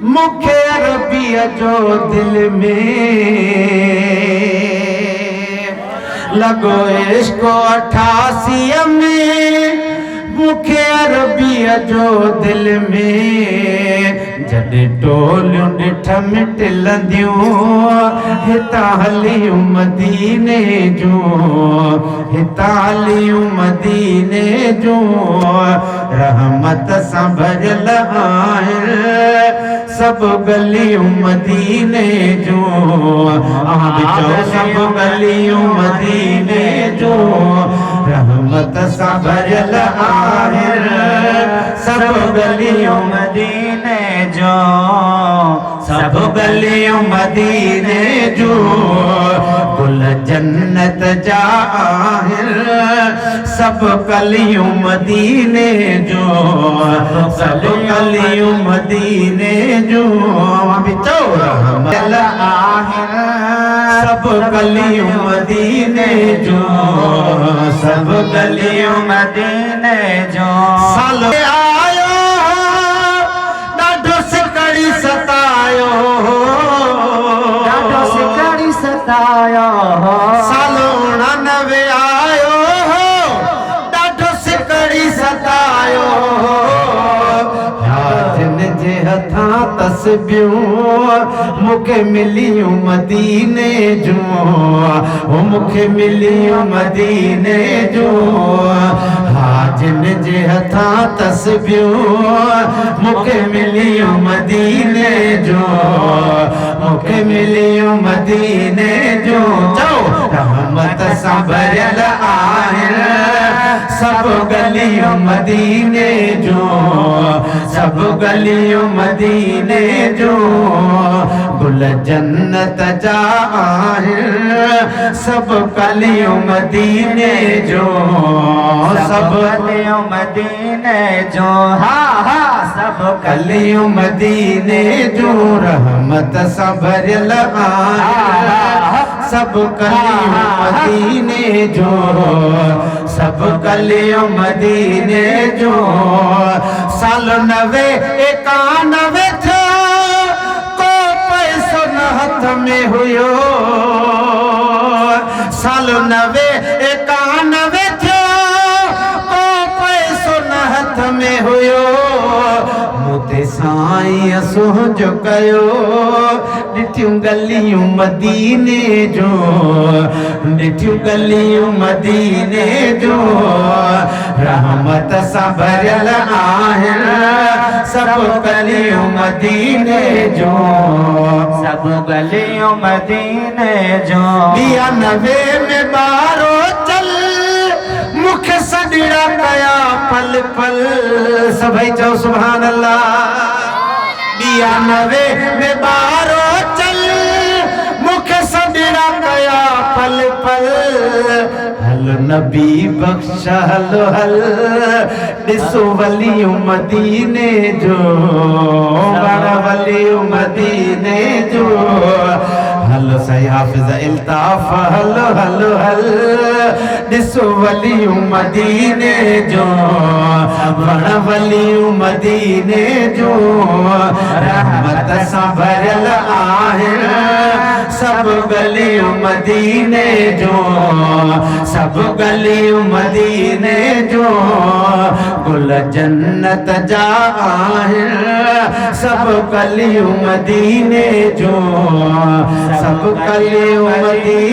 मुखे अरबिया जो दिल में लगो इश्क 88 में मुखे अरबिया जो दिल में जॾहिं टोलियूं ॾिठ मिटलंदियूं हितां हलियूं मदीने जूं हितां हलियूं मदीने जूं रहमत सां भरियल आहिनि सब गलियों मदीने जो सब गलियों मदीने जो रहमत सा भरियल आहिनि सब गलियों मदीने जो सब गलियों मदीने जो गुल जन्नत जा आहिनि सब गलियों मदीने जो सब गलियों मदीने जो रहमत आहिनि सब गलियों मदीने जो सब गलियों मदीने जो साल आयो ॾाढो सिकड़ी सतायो ॾाढो सिकड़ी सतायो साल 99 आयो ॾाढो सिकड़ी सतायो जे हथां तस्बियूं मुखे मिलियूं मदीने जूं मुखे मिलियूं मदीने जूं हा जिन जे हथां तस्बियूं मुखे मिलियूं मदीने जूं मुखे मिलियूं मदीने जूं चओ रहमत सां भरियल आहिनि सब गलियों मदीने जो सब गलियों मदीने जो गुल जन्नत जा आहिनि सब गलियों मदीने जो सब गलियों मदीने जो हा हा सब गलियों मदीने जो रहमत सां भरियल आहिनि सब गलियों मदीने जो सब गलियों मदीने जो साल 90 91 थियो को पैसो न हथ में हुयो साल 90 91 थियो को पैसो न हथ में हुयो मुते साईं सोज कयो ॾिठियूं गलियूं मदीने जो ॾिठियूं गलियूं मदीने जो रहमत सां भरियल आहिनि सब गलियों मदीने जो सब गलियों मदीने जो 92 में बारो चल मुखे सॾड़ा कया पल पल सभई चओ सुभान अल्लाह 92 में बारो चल मुखे सॾड़ा कया पल पल हल नबी बख्श हलो हल ॾिसो वलियूं मदीने जो बड़ वलियूं मदीने जो हलो सही हाफ़िज़ इल्ताफ़ हलो हलो हल ॾिसो वलियूं मदीने जो बड़ वलियूं मदीने जो रहमत सां भरियल आहिनि सब गलियों मदीने जो सब गलियों मदीने जो गुल जन्नत जा आहिनि सब गलियों मदीने जो सब गलियों मदीने